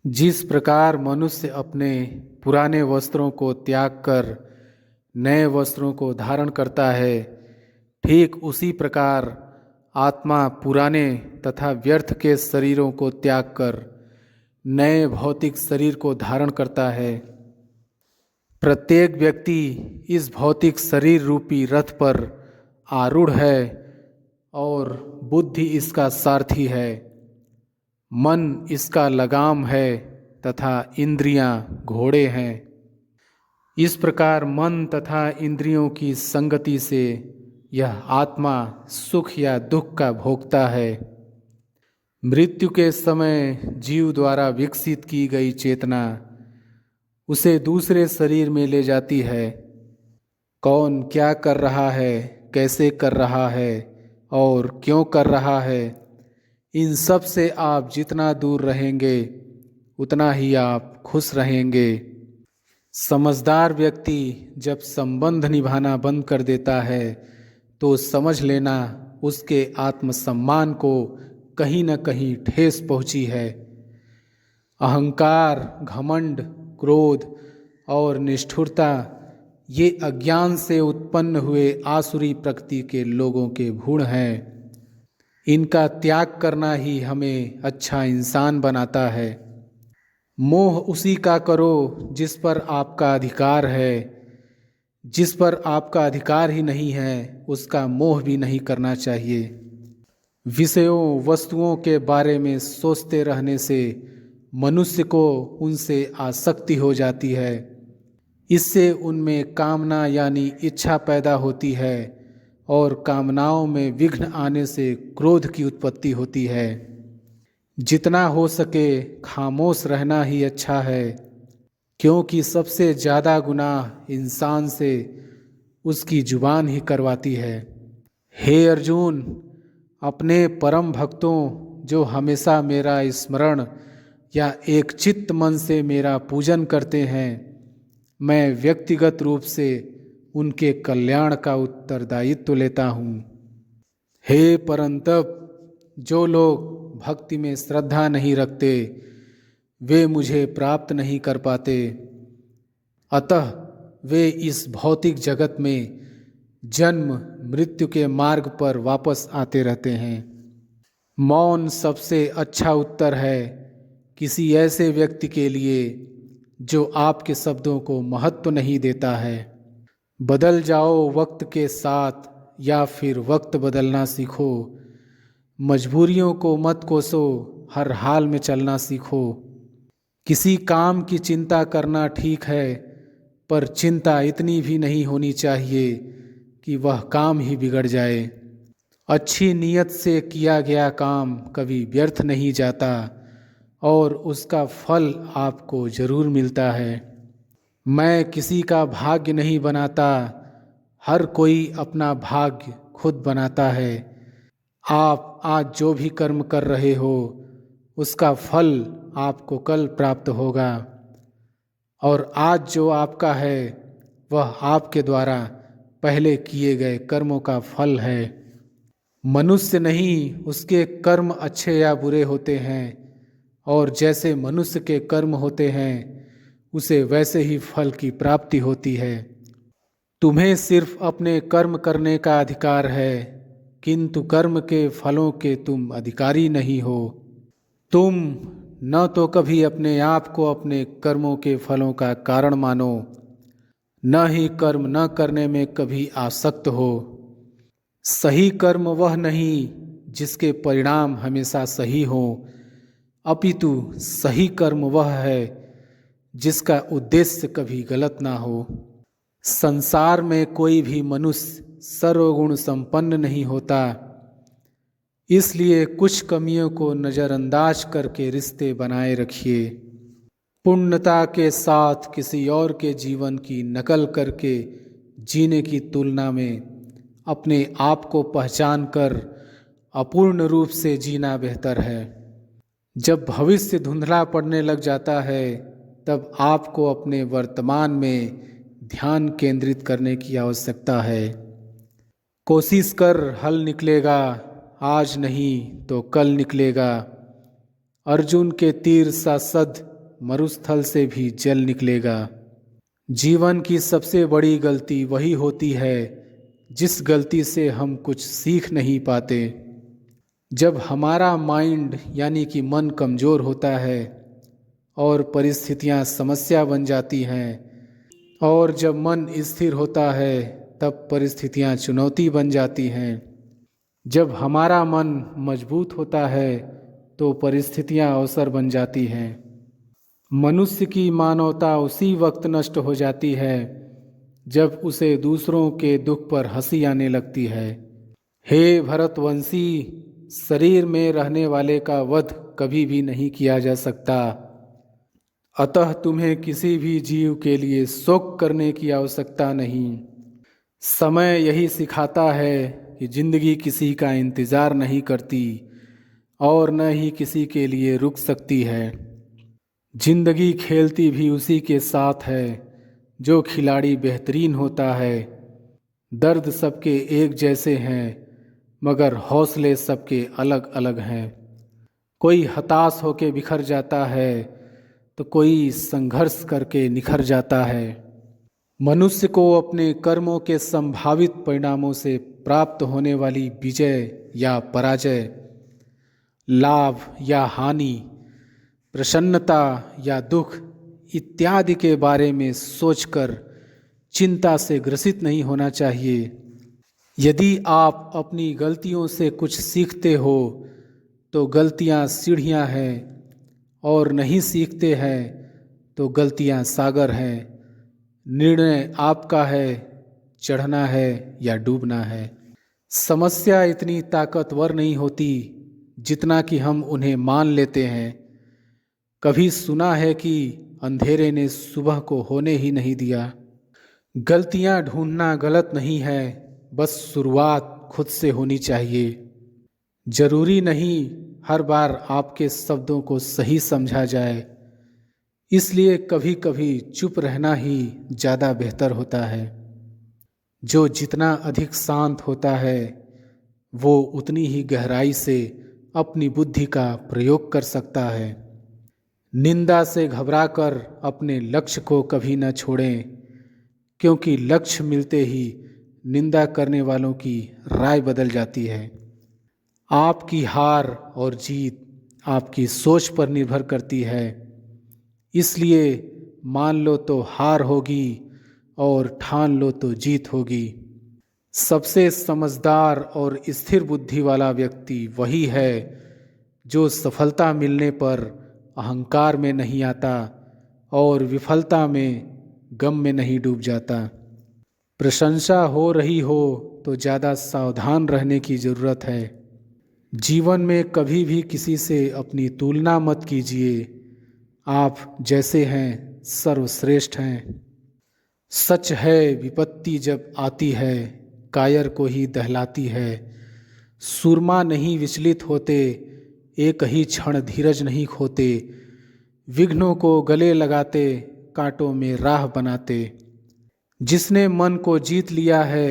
जिस प्रकार मनुष्य अपने पुराने वस्त्रों को त्याग कर नए वस्त्रों को धारण करता है, ठीक उसी प्रकार आत्मा पुराने तथा व्यर्थ के शरीरों को त्याग कर नए भौतिक शरीर को धारण करता है। प्रत्येक व्यक्ति इस भौतिक शरीर रूपी रथ पर आरूढ़ है और बुद्धि इसका सारथी है। मन इसका लगाम है तथा इंद्रियां घोड़े हैं। इस प्रकार मन तथा इंद्रियों की संगति से यह आत्मा सुख या दुख का भोगता है। मृत्यु के समय जीव द्वारा विकसित की गई चेतना उसे दूसरे शरीर में ले जाती है। कौन क्या कर रहा है, कैसे कर रहा है और क्यों कर रहा है, इन सब से आप जितना दूर रहेंगे उतना ही आप खुश रहेंगे। समझदार व्यक्ति जब संबंध निभाना बंद कर देता है तो समझ लेना उसके आत्मसम्मान को कहीं न कहीं ठेस पहुंची है। अहंकार, घमंड, क्रोध और निष्ठुरता ये अज्ञान से उत्पन्न हुए आसुरी प्रकृति के लोगों के गुण हैं। इनका त्याग करना ही हमें अच्छा इंसान बनाता है। मोह उसी का करो जिस पर आपका अधिकार है। जिस पर आपका अधिकार ही नहीं है उसका मोह भी नहीं करना चाहिए। विषयों वस्तुओं के बारे में सोचते रहने से मनुष्य को उनसे आसक्ति हो जाती है। इससे उनमें कामना यानी इच्छा पैदा होती है और कामनाओं में विघ्न आने से क्रोध की उत्पत्ति होती है। जितना हो सके खामोश रहना ही अच्छा है, क्योंकि सबसे ज़्यादा गुनाह इंसान से उसकी जुबान ही करवाती है। हे अर्जुन, अपने परम भक्तों जो हमेशा मेरा स्मरण या एक चित्त मन से मेरा पूजन करते हैं, मैं व्यक्तिगत रूप से उनके कल्याण का उत्तरदायित्व लेता हूँ। हे परंतप, जो लोग भक्ति में श्रद्धा नहीं रखते वे मुझे प्राप्त नहीं कर पाते। अतः वे इस भौतिक जगत में जन्म मृत्यु के मार्ग पर वापस आते रहते हैं। मौन सबसे अच्छा उत्तर है किसी ऐसे व्यक्ति के लिए जो आपके शब्दों को महत्व नहीं देता है। बदल जाओ वक्त के साथ या फिर वक्त बदलना सीखो। मजबूरियों को मत कोसो, हर हाल में चलना सीखो। किसी काम की चिंता करना ठीक है, पर चिंता इतनी भी नहीं होनी चाहिए कि वह काम ही बिगड़ जाए। अच्छी नीयत से किया गया काम कभी व्यर्थ नहीं जाता और उसका फल आपको जरूर मिलता है। मैं किसी का भाग्य नहीं बनाता, हर कोई अपना भाग्य खुद बनाता है। आप आज जो भी कर्म कर रहे हो उसका फल आपको कल प्राप्त होगा, और आज जो आपका है वह आपके द्वारा पहले किए गए कर्मों का फल है। मनुष्य नहीं, उसके कर्म अच्छे या बुरे होते हैं, और जैसे मनुष्य के कर्म होते हैं उसे वैसे ही फल की प्राप्ति होती है। तुम्हें सिर्फ अपने कर्म करने का अधिकार है, किंतु कर्म के फलों के तुम अधिकारी नहीं हो। तुम न तो कभी अपने आप को अपने कर्मों के फलों का कारण मानो, न ही कर्म न करने में कभी आसक्त हो। सही कर्म वह नहीं जिसके परिणाम हमेशा सही हो, अपितु सही कर्म वह है जिसका उद्देश्य कभी गलत ना हो। संसार में कोई भी मनुष्य सर्वगुण संपन्न नहीं होता, इसलिए कुछ कमियों को नज़रअंदाज करके रिश्ते बनाए रखिए। पूर्णता के साथ किसी और के जीवन की नकल करके जीने की तुलना में अपने आप को पहचान कर अपूर्ण रूप से जीना बेहतर है। जब भविष्य धुंधला पड़ने लग जाता है तब आपको अपने वर्तमान में ध्यान केंद्रित करने की आवश्यकता है। कोशिश कर, हल निकलेगा, आज नहीं तो कल निकलेगा। अर्जुन के तीर सा सद मरुस्थल से भी जल निकलेगा। जीवन की सबसे बड़ी गलती वही होती है जिस गलती से हम कुछ सीख नहीं पाते। जब हमारा माइंड यानी कि मन कमज़ोर होता है और परिस्थितियाँ समस्या बन जाती हैं, और जब मन स्थिर होता है तब परिस्थितियाँ चुनौती बन जाती हैं। जब हमारा मन मजबूत होता है तो परिस्थितियाँ अवसर बन जाती हैं। मनुष्य की मानवता उसी वक्त नष्ट हो जाती है जब उसे दूसरों के दुख पर हंसी आने लगती है। हे भरतवंशी, शरीर में रहने वाले का वध कभी भी नहीं किया जा सकता, अतः तुम्हें किसी भी जीव के लिए शोक करने की आवश्यकता नहीं। समय यही सिखाता है कि जिंदगी किसी का इंतज़ार नहीं करती और न ही किसी के लिए रुक सकती है। जिंदगी खेलती भी उसी के साथ है जो खिलाड़ी बेहतरीन होता है। दर्द सबके एक जैसे हैं मगर हौसले सबके अलग अलग हैं। कोई हताश होकर बिखर जाता है तो कोई संघर्ष करके निखर जाता है। मनुष्य को अपने कर्मों के संभावित परिणामों से प्राप्त होने वाली विजय या पराजय, लाभ या हानि, प्रसन्नता या दुख इत्यादि के बारे में सोचकर चिंता से ग्रसित नहीं होना चाहिए। यदि आप अपनी गलतियों से कुछ सीखते हो तो गलतियां सीढ़ियां हैं, और नहीं सीखते हैं तो गलतियां सागर हैं। निर्णय आपका है, चढ़ना है या डूबना है। समस्या इतनी ताकतवर नहीं होती जितना कि हम उन्हें मान लेते हैं। कभी सुना है कि अंधेरे ने सुबह को होने ही नहीं दिया। गलतियां ढूंढना गलत नहीं है, बस शुरुआत खुद से होनी चाहिए। जरूरी नहीं हर बार आपके शब्दों को सही समझा जाए, इसलिए कभी कभी चुप रहना ही ज़्यादा बेहतर होता है। जो जितना अधिक शांत होता है वो उतनी ही गहराई से अपनी बुद्धि का प्रयोग कर सकता है। निंदा से घबराकर अपने लक्ष्य को कभी न छोड़ें, क्योंकि लक्ष्य मिलते ही निंदा करने वालों की राय बदल जाती है। आपकी हार और जीत आपकी सोच पर निर्भर करती है, इसलिए मान लो तो हार होगी और ठान लो तो जीत होगी। सबसे समझदार और स्थिर बुद्धि वाला व्यक्ति वही है जो सफलता मिलने पर अहंकार में नहीं आता और विफलता में गम में नहीं डूब जाता। प्रशंसा हो रही हो तो ज़्यादा सावधान रहने की ज़रूरत है। जीवन में कभी भी किसी से अपनी तुलना मत कीजिए। आप जैसे हैं सर्वश्रेष्ठ हैं। सच है विपत्ति जब आती है कायर को ही दहलाती है। सूरमा नहीं विचलित होते, एक ही क्षण धीरज नहीं खोते। विघ्नों को गले लगाते, कांटों में राह बनाते। जिसने मन को जीत लिया है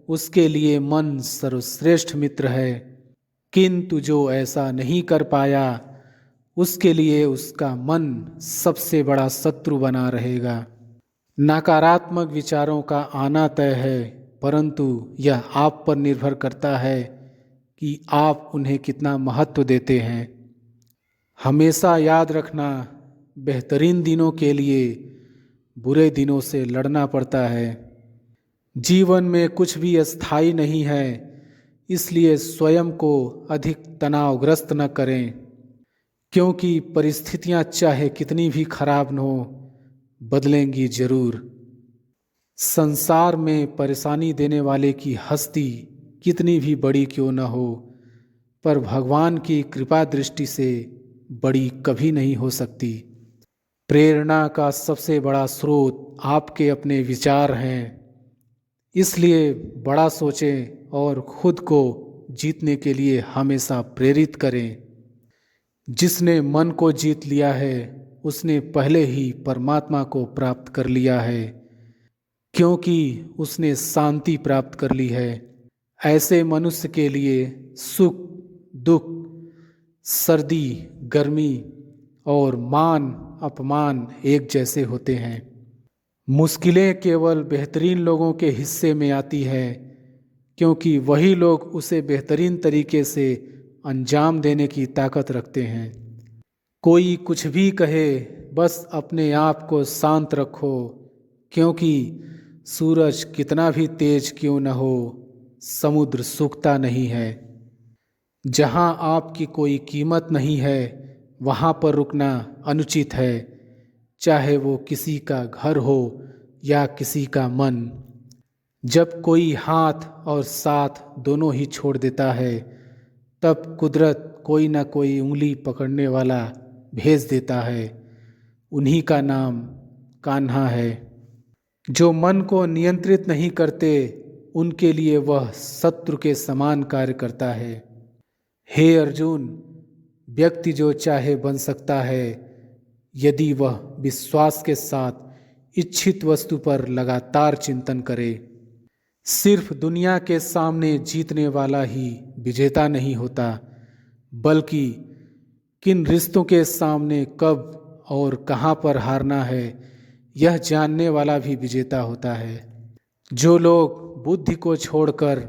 उसके लिए मन सर्वश्रेष्ठ मित्र है, किंतु जो ऐसा नहीं कर पाया उसके लिए उसका मन सबसे बड़ा शत्रु बना रहेगा। नकारात्मक विचारों का आना तय है, परंतु यह आप पर निर्भर करता है कि आप उन्हें कितना महत्व देते हैं। हमेशा याद रखना, बेहतरीन दिनों के लिए बुरे दिनों से लड़ना पड़ता है। जीवन में कुछ भी अस्थायी नहीं है, इसलिए स्वयं को अधिक तनावग्रस्त न करें, क्योंकि परिस्थितियां चाहे कितनी भी खराब न हो बदलेंगी जरूर। संसार में परेशानी देने वाले की हस्ती कितनी भी बड़ी क्यों न हो, पर भगवान की कृपा दृष्टि से बड़ी कभी नहीं हो सकती। प्रेरणा का सबसे बड़ा स्रोत आपके अपने विचार हैं, इसलिए बड़ा सोचें और खुद को जीतने के लिए हमेशा प्रेरित करें। जिसने मन को जीत लिया है उसने पहले ही परमात्मा को प्राप्त कर लिया है, क्योंकि उसने शांति प्राप्त कर ली है। ऐसे मनुष्य के लिए सुख दुख, सर्दी गर्मी और मान अपमान एक जैसे होते हैं। मुश्किलें केवल बेहतरीन लोगों के हिस्से में आती है, क्योंकि वही लोग उसे बेहतरीन तरीके से अंजाम देने की ताकत रखते हैं। कोई कुछ भी कहे, बस अपने आप को शांत रखो, क्योंकि सूरज कितना भी तेज क्यों न हो, समुद्र सूखता नहीं है। जहाँ आपकी कोई कीमत नहीं है, वहाँ पर रुकना अनुचित है, चाहे वो किसी का घर हो या किसी का मन। जब कोई हाथ और साथ दोनों ही छोड़ देता है, तब कुदरत कोई ना कोई उंगली पकड़ने वाला भेज देता है। उन्हीं का नाम कान्हा है। जो मन को नियंत्रित नहीं करते, उनके लिए वह शत्रु के समान कार्य करता है। हे अर्जुन, व्यक्ति जो चाहे बन सकता है, यदि वह विश्वास के साथ इच्छित वस्तु पर लगातार चिंतन करे। सिर्फ दुनिया के सामने जीतने वाला ही विजेता नहीं होता, बल्कि किन रिश्तों के सामने कब और कहाँ पर हारना है, यह जानने वाला भी विजेता होता है। जो लोग बुद्धि को छोड़कर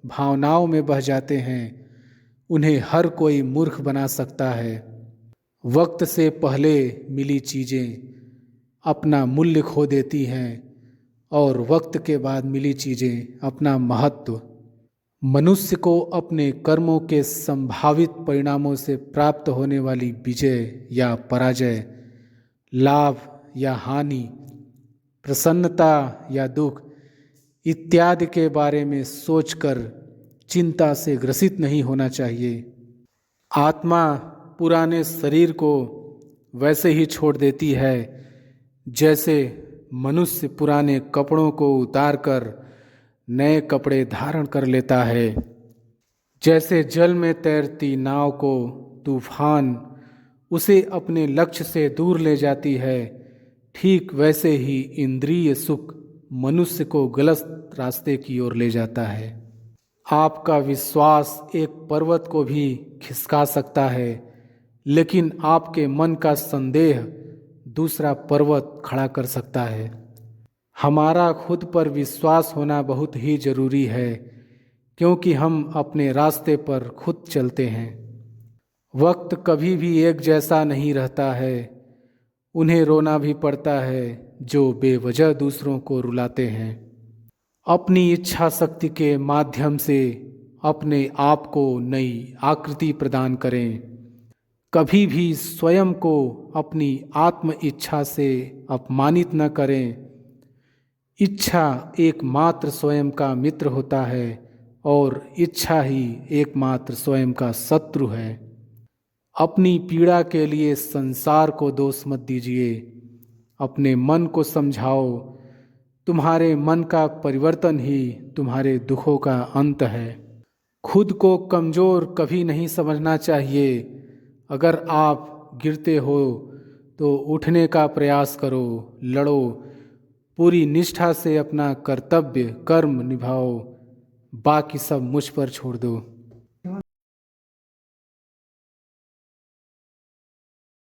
भावनाओं में बह जाते हैं, उन्हें हर कोई मूर्ख बना सकता है। वक्त से पहले मिली चीज़ें अपना मूल्य खो देती हैं, और वक्त के बाद मिली चीज़ें अपना महत्व। मनुष्य को अपने कर्मों के संभावित परिणामों से प्राप्त होने वाली विजय या पराजय, लाभ या हानि, प्रसन्नता या दुख इत्यादि के बारे में सोचकर चिंता से ग्रसित नहीं होना चाहिए। आत्मा पुराने शरीर को वैसे ही छोड़ देती है, जैसे मनुष्य पुराने कपड़ों को उतारकर नए कपड़े धारण कर लेता है। जैसे जल में तैरती नाव को तूफान उसे अपने लक्ष्य से दूर ले जाती है, ठीक वैसे ही इंद्रिय सुख मनुष्य को गलत रास्ते की ओर ले जाता है। आपका विश्वास एक पर्वत को भी खिसका सकता है, लेकिन आपके मन का संदेह दूसरा पर्वत खड़ा कर सकता है। हमारा खुद पर विश्वास होना बहुत ही जरूरी है, क्योंकि हम अपने रास्ते पर खुद चलते हैं। वक्त कभी भी एक जैसा नहीं रहता है। उन्हें रोना भी पड़ता है जो बेवजह दूसरों को रुलाते हैं। अपनी इच्छा शक्ति के माध्यम से अपने आप को नई आकृति प्रदान करें। कभी भी स्वयं को अपनी आत्म इच्छा से अपमानित न करें। इच्छा एकमात्र स्वयं का मित्र होता है, और इच्छा ही एकमात्र स्वयं का शत्रु है। अपनी पीड़ा के लिए संसार को दोष मत दीजिए। अपने मन को समझाओ। तुम्हारे मन का परिवर्तन ही तुम्हारे दुखों का अंत है। खुद को कमज़ोर कभी नहीं समझना चाहिए। अगर आप गिरते हो तो उठने का प्रयास करो, लड़ो, पूरी निष्ठा से अपना कर्तव्य कर्म निभाओ। बाकी सब मुझ पर छोड़ दो।